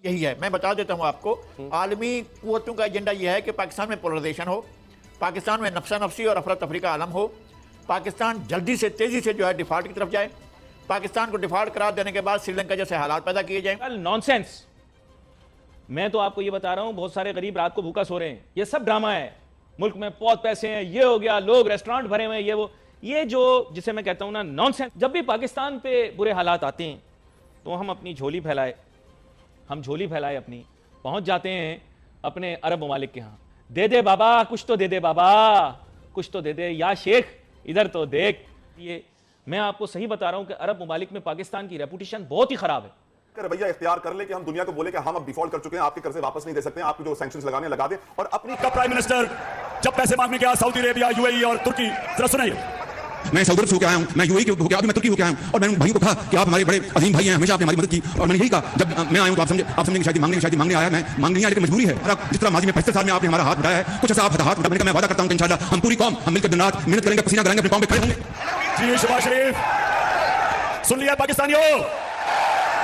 यही है। मैं बता देता हूँ आपको, आलमी कुव्वतों का एजेंडा यह है कि पाकिस्तान में पोलराइजेशन हो, पाकिस्तान में नफसा नफसी और अफरा तफरी का आलम हो, पाकिस्तान जल्दी से तेजी से जो है डिफॉल्ट की तरफ जाए, पाकिस्तान को डिफॉल्ट करार देने के बाद श्रीलंका जैसे हालात पैदा किए जाए। नॉनसेंस। मैं तो आपको ये बता रहा हूं, बहुत सारे गरीब रात को भूखा सो रहे हैं, ये सब ड्रामा है। मुल्क में बहुत पैसे हैं, ये हो गया, लोग रेस्टोरेंट भरे हुए हैं, ये वो, ये जो जिसे मैं कहता हूं ना नॉनसेंस। जब भी पाकिस्तान पे बुरे हालात आते हैं तो हम अपनी झोली फैलाए, अपनी पहुंच जाते हैं अपने अरब ममालिक के यहां। दे दे बाबा, कुछ तो दे दे बाबा, कुछ तो दे दे, या शेख इधर तो देख। ये मैं आपको सही बता रहा हूं कि अरब ममालिक में पाकिस्तान की रेपुटेशन बहुत ही खराब है। रवैया इख्तियार कर ले कि हम दुनिया को बोले कि हम अब डिफॉल्ट कर चुके हैं, आपके कर्जे वापस नहीं दे सकते हैं, आपको जो सैंक्शंस लगाने लगा दे। और अपनी प्राइम मिनिस्टर जब पैसे मांगने गया सऊदी अरेबिया, यूएई और तुर्की, जरा सुनिए। मैं सऊदी अरब से होकर आया हूं, मैं यूएई के होकर आया हूं, मैं तुर्की होकर आया हूं, और मैंने भाइयों को कहा कि आप हमारे बड़े अजीम भाई हैं, हमेशा आपने हमारी मदद की। और मैंने यही कहा, जब मैं आया हूं तो आप समझेंगे शायद मांगने आया, मैं मांगने नहीं आया, लेकिन मजबूरी है। और जिस तरह माजी में 75 साल में आपने हमारा हाथ बढ़ाया है, कुछ ऐसा आप हाथ बढ़ाने का मैं वादा करता हूं कि इंशाल्लाह हम पूरी कौम हम मिलकर दिन रात मेहनत करेंगे, पसीना करेंगे, अपने पांव पे खड़े होंगे। जी शहबाज शरीफ, सुन लिया पाकिस्तानियों,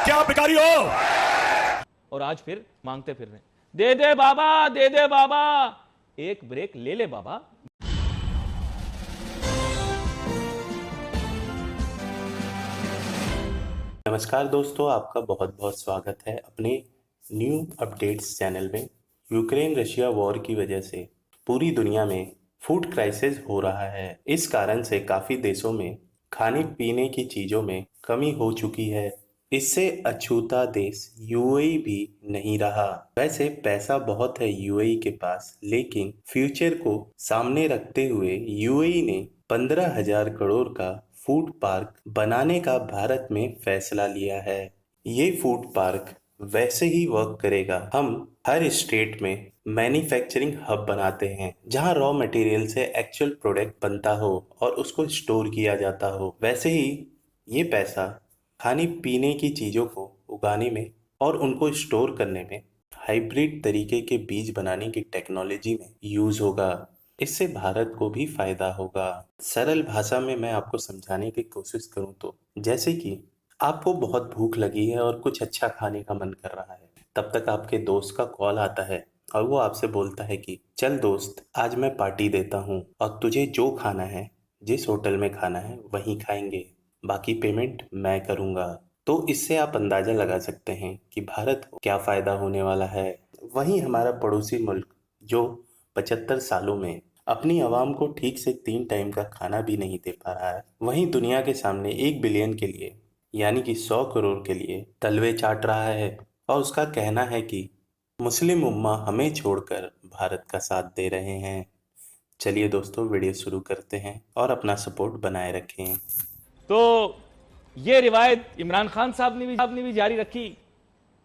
क्या आप भिखारी हो? और आज फिर मांगते फिर रहे, दे दे बाबा, दे दे बाबा, एक ब्रेक ले ले बाबा। नमस्कार दोस्तों, आपका बहुत बहुत स्वागत है अपने न्यू अपडेट्स चैनल में। यूक्रेन रशिया वॉर की वजह से पूरी दुनिया में फूड क्राइसिस हो रहा है। इस कारण से काफ़ी देशों में खाने पीने की चीज़ों में कमी हो चुकी है। इससे अछूता देश यूएई भी नहीं रहा। वैसे पैसा बहुत है यूएई के पास, लेकिन फ्यूचर को सामने रखते हुए यूएई ने 15,000 करोड़ का फूड पार्क बनाने का भारत में फैसला लिया है। ये फूड पार्क वैसे ही वर्क करेगा। हम हर स्टेट में मैन्युफैक्चरिंग हब बनाते हैं, जहां रॉ मटेरियल से एक्चुअल प्रोडक्ट बनता हो और उसको स्टोर किया जाता हो। वैसे ही ये पैसा खाने पीने की चीज़ों को उगाने में और उनको स्टोर करने में, हाइब्रिड तरीके के बीज बनाने की टेक्नोलॉजी में यूज़ होगा। इससे भारत को भी फायदा होगा। सरल भाषा में मैं आपको समझाने की कोशिश करूं तो, जैसे कि आपको बहुत भूख लगी है और कुछ अच्छा खाने का मन कर रहा है, तब तक आपके दोस्त का कॉल आता है और वो आपसे बोलता है कि चल दोस्त, आज मैं पार्टी देता हूँ और तुझे जो खाना है, जिस होटल में खाना है वहीं खाएंगे, बाकी पेमेंट मैं करूँगा। तो इससे आप अंदाज़ा लगा सकते हैं कि भारत को क्या फ़ायदा होने वाला है। वहीं हमारा पड़ोसी मुल्क जो 75 सालों में अपनी आवाम को ठीक से 3 टाइम का खाना भी नहीं दे पा रहा है, वहीं दुनिया के सामने 1 बिलियन के लिए यानी कि 100 करोड़ के लिए तलवे चाट रहा है। और उसका कहना है कि मुस्लिम उम्मा हमें छोड़कर भारत का साथ दे रहे हैं। चलिए दोस्तों, वीडियो शुरू करते हैं और अपना सपोर्ट बनाए रखें। तो ये रिवायत इमरान खान साहब ने भी जारी रखी,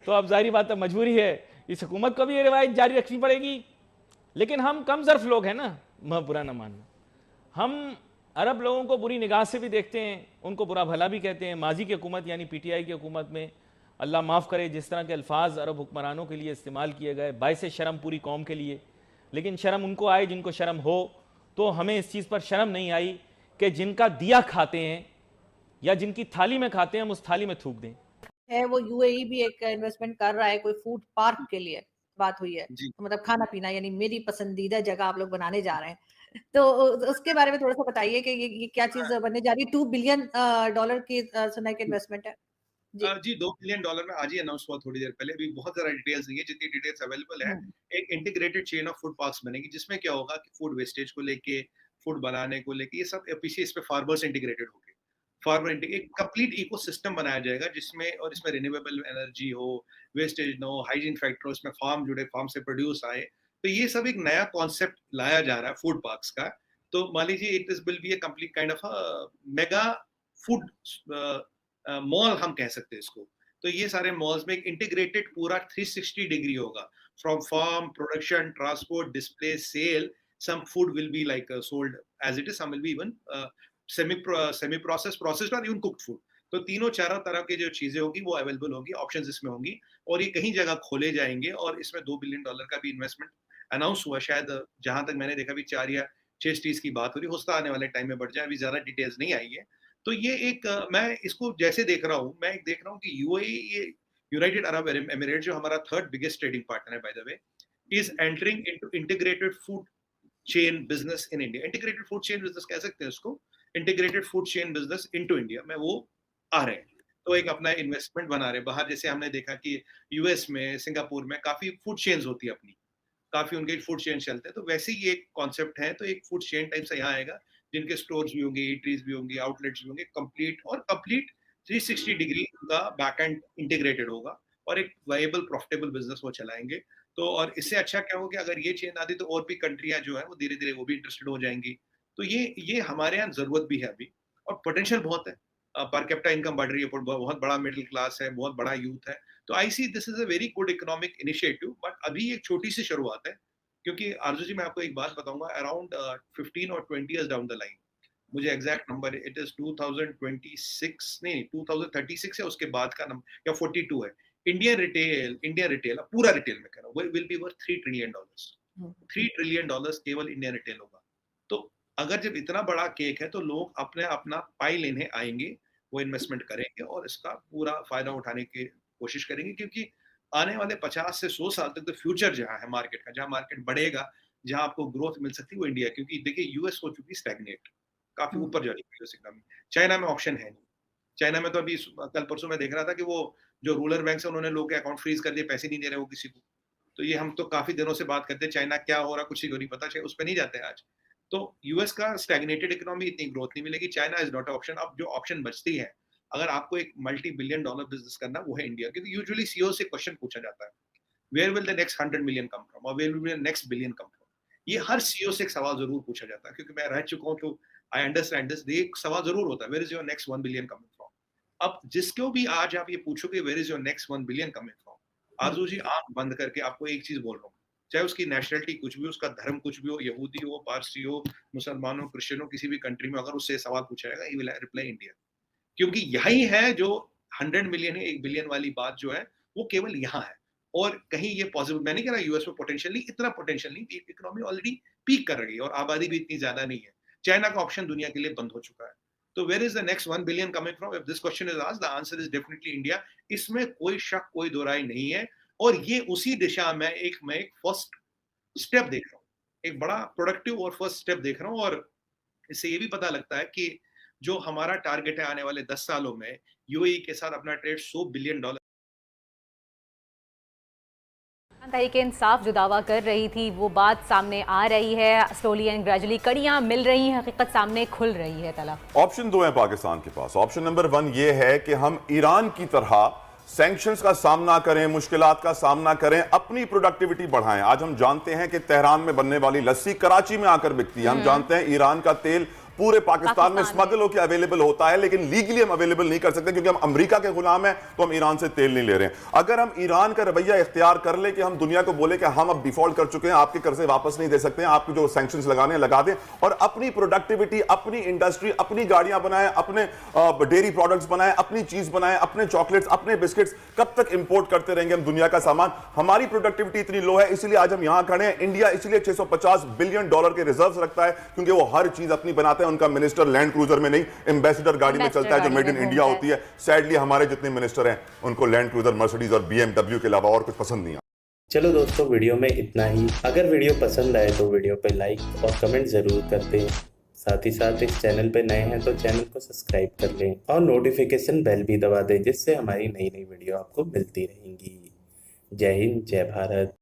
तो अब जाहिर बात है मजबूरी है, इस हुकूमत को भी ये रिवायत जारी रखनी पड़ेगी। लेकिन हम कम ज़र्फ लोग हैं ना, बुरा ना मानना। हम अरब लोगों को बुरी निगाह से भी देखते हैं, उनको बुरा भला भी कहते हैं। माजी की हुकूमत यानी पीटीआई की हुकूमत में अल्लाह माफ़ करे जिस तरह के अल्फाज अरब हुक्मरानों के लिए इस्तेमाल किए गए, बाइसे शर्म पूरी कौम के लिए। लेकिन शर्म उनको आए जिनको शर्म हो। तो हमें इस चीज़ पर शर्म नहीं आई कि जिनका दिया खाते हैं या जिनकी थाली में खाते हैं हम उस थाली में थूक दें। है वो यूएई भी एक इन्वेस्टमेंट कर रहा है कोई फूड पार्क के लिए, बात हुई है, तो मतलब खाना पीना यानी मेरी पसंदीदा जगह आप लोग बनाने जा रहे हैं। तो उसके बारे में थोड़ा सा बताइए कि ये क्या चीज बनने जा रही है। $2 बिलियन की सुना की इन्वेस्टमेंट है जी। $2 बिलियन में आज ही अनाउंस हुआ थोड़ी देर पहले। अभी बहुत ज़्यादा डिटेल्स नहीं है, जितनी डिटेल्स अवेलेबल है। एक integrated chain of food parks बनेगी, जिसमें क्या होगा कि फूड वेस्टेज को लेके, फूड बनाने को लेके, ये सब पीछे इस पे फार्मर्स इंटीग्रेटेड होंगे। एक कंप्लीट इकोसिस्टम बनाया जाएगा, जिसमें और इसमें रिन्यूएबल एनर्जी हो, वेस्टेज ना हो, हाइजीन फैक्टर हो, इसमें फार्म जुड़े, फार्म से प्रोड्यूस आए। तो ये सब एक नया कॉन्सेप्ट लाया जा रहा है फूड पार्क्स का। तो मान लीजिए it will be a complete kind of mega food mall हम कह सकते हैं इसको। तो ये सारे मॉल्स में एक इंटीग्रेटेड पूरा 360 डिग्री होगा, from farm, production, transport, display, sale. Some food will be like sold as it is, some will be even semi processed और इवन कुक्ड फूड। तो तीनों चारों तरह की जो चीजें होगी वो अवेलेबल होंगी, ऑप्शंस इसमें होंगी, और ये कहीं जगह खोले जाएंगे। और इसमें $2 बिलियन का भी इन्वेस्टमेंट अनाउंस हुआ। शायद जहां तक मैंने देखा भी 4 या 6 स्टीज की बात हो रही, होता आने वाले टाइम में बढ़ जाए, अभी ज्यादा डिटेल्स नहीं आई है। तो ये एक मैं इसको जैसे देख रहा हूँ, मैं देख रहा हूँ कि यूएई ये यूनाइटेड अरब एमिरेट जो हमारा थर्ड बिगेस्ट ट्रेडिंग पार्टनर है by the way, is entering into integrated food chain business in India. Integrated food chain business कह सकते हैं उसको, integrated food chain business into India में वो आ रहे हैं। तो एक अपना इन्वेस्टमेंट बना रहे बाहर। जैसे हमने देखा कि यूएस में, सिंगापुर में काफी फूड चेन्स होती है अपनी, काफी उनके फूड चेन चलते हैं। तो वैसे ही एक कॉन्सेप्ट है, तो एक फूड चेन टाइप से यहाँ आएगा, जिनके स्टोर्स भी होंगे, ईटरीज भी होंगे, आउटलेट्स भी होंगे, कंप्लीट 360 डिग्री का बैक एंड इंटीग्रेटेड होगा और एक वायबल प्रॉफिटेबल बिजनेस वो चलाएंगे। तो और इससे अच्छा क्या होगा कि अगर ये चेन आती तो और भी कंट्रियां जो है वो धीरे धीरे वो भी इंटरेस्टेड हो जाएंगी। तो ये हमारे यहाँ जरूरत भी है अभी, और पोटेंशियल बहुत है। पर कैपिटा इनकम बढ़ रही है, बहुत बड़ा मिडिल क्लास है, बहुत बड़ा यूथ है। तो I see this is a very good economic initiative, but अभी एक छोटी सी शुरुआत है। क्योंकि आरजू जी मैं आपको एक बात बताऊंगा, अराउंड 15 और 20 इयर्स डाउन द लाइन, मुझे एग्जैक्ट नंबर इट इज 2026 नहीं 2036 है, उसके बाद का नंबर या 42 है। इंडिया रिटेल पूरा रिटेल में कह रहा हूँ, will be worth $3 trillion. $3 trillion केवल इंडिया रिटेल होगा। तो अगर जब इतना बड़ा केक है तो लोग अपना पाई लेने आएंगे, वो इन्वेस्टमेंट करेंगे और इसका पूरा फायदा उठाने की कोशिश करेंगे। क्योंकि आने वाले 50 से 100 साल तक तो फ्यूचर जहाँ है मार्केट का, जहाँ मार्केट बढ़ेगा, जहाँ आपको ग्रोथ मिल सकती है, वो इंडिया। क्योंकि देखिए यूएस हो चुकी स्टैग्नेट, काफी ऊपर जा रही है यूएस इकोनॉमी। चाइना में ऑप्शन है नहीं। चाइना में तो अभी कल परसों मैं देख रहा था कि वो जो रूरल बैंक है उन्होंने लोगों के अकाउंट फ्रीज कर दिए, पैसे नहीं दे रहे वो किसी को। तो ये हम तो काफी दिनों से बात करते हैं, चाइना क्या हो रहा कुछ ही को नहीं पता, उस पर नहीं जाते आज। तो यूएस का स्टैग्नेटेड इकोनॉमी, इतनी ग्रोथ नहीं मिलेगी। China is not option. अब जो ऑप्शन बचती है, अगर आपको एक $multi-billion बिजनेस करना, वो है इंडिया। क्योंकि यूजुअली सीईओ से क्वेश्चन पूछा जाता है, where will the next 100 million come from, और where will the next billion come from. ये हर सीईओ से एक सवाल जरूर पूछा जाता है, क्योंकि मैं रह चुका हूँ तो आई अंडरस्टैंड दिस। एक सवाल जरूर होता है, where is your next 1 billion coming from. अब जिसको भी आज आप ये पूछोगे where is your next 1 billion coming from, Arzoo ji आंख बंद करके आपको एक चीज बोल रहा हूँ, चाहे उसकी नेशनलिटी कुछ भी, उसका धर्म कुछ भी हो, यहूदी हो, पारसी हो, मुसलमान हो, क्रिश्चियन हो, किसी भी कंट्री में अगर उससे सवाल पूछा जाएगा, ही विल रिप्लाई इंडिया। क्योंकि यही है जो 100 मिलियन है, 1 बिलियन वाली बात जो है वो केवल यहाँ है। और कहीं ये पॉसिबल, मैं नहीं कह रहा यूएस में पोटेंशियल नहीं, इतना पोटेंशियल नहीं, इकोनॉमी ऑलरेडी पीक कर रही है और आबादी भी इतनी ज्यादा नहीं है। चाइना का ऑप्शन दुनिया के लिए बंद हो चुका है। तो where is the next 1 billion coming from? If this question is asked, the answer is definitely India. इसमें कोई शक, कोई दो राय नहीं है। और ये उसी दिशा में मैं एक फर्स्ट स्टेप देख रहा हूँ, एक बड़ा प्रोडक्टिव और फर्स्ट स्टेप देख रहा हूँ। और इससे ये भी पता लगता है कि जो हमारा टारगेट है आने वाले 10 सालों में यूएई के साथ अपना ट्रेड $100 बिलियन। तहरीके इंसाफ जो दावा कर रही थी वो बात सामने आ रही है, स्लोली एंड ग्रेजुअली कड़ियां मिल रही हैं, हकीकत सामने खुल रही है। तला ऑप्शन 2 है पाकिस्तान के पास। ऑप्शन नंबर 1 ये है कि हम ईरान की तरह सैंक्शंस का सामना करें, मुश्किलात का सामना करें, अपनी प्रोडक्टिविटी बढ़ाएं। आज हम जानते हैं कि तेहरान में बनने वाली लस्सी कराची में आकर बिकती है। हम जानते हैं ईरान का तेल पूरे पाकिस्तान में स्मगल होकर अवेलेबल होता है, लेकिन लीगली हम अवेलेबल नहीं कर सकते क्योंकि हम अमेरिका के गुलाम हैं, तो हम ईरान से तेल नहीं ले रहे हैं। अगर हम ईरान का रवैया इख्तियार कर ले कि हम दुनिया को बोले कि हम अब डिफॉल्ट कर चुके हैं, आपके कर्जे वापस नहीं दे सकते हैं, आपकी जो सैंक्शंस लगाने लगा दें, और अपनी प्रोडक्टिविटी, अपनी इंडस्ट्री, अपनी गाड़ियां बनाएं, अपने डेयरी प्रोडक्ट्स बनाएं, अपनी चीज बनाएं, अपने चॉकलेट्स, अपने बिस्किट्स, कब तक इंपोर्ट करते रहेंगे हम दुनिया का सामान? हमारी प्रोडक्टिविटी इतनी लो है, इसलिए आज हम यहां खड़े हैं। इंडिया इसलिए $650 बिलियन के रिजर्व रखता है क्योंकि वो हर चीज अपनी बनाते हैं। उनका मिनिस्टर लैंड क्रूजर में नहीं, एम्बेसडर गाड़ी में चलता है जो मेड इन इंडिया होती है। सैडली हमारे जितने मिनिस्टर हैं उनको लैंड क्रूजर, मर्सिडीज और BMW के अलावा और कुछ पसंद नहीं है। चलो दोस्तों, वीडियो में इतना ही। अगर वीडियो पसंद आए तो वीडियो पे लाइक और कमेंट जरूर करते हैं। साथ ही साथ इस चैनल पे नए हैं तो चैनल को सब्सक्राइब कर लें और नोटिफिकेशन बेल भी दबा दें, जिससे हमारी नई नई वीडियो आपको मिलती रहेंगी। जय हिंद, जय भारत।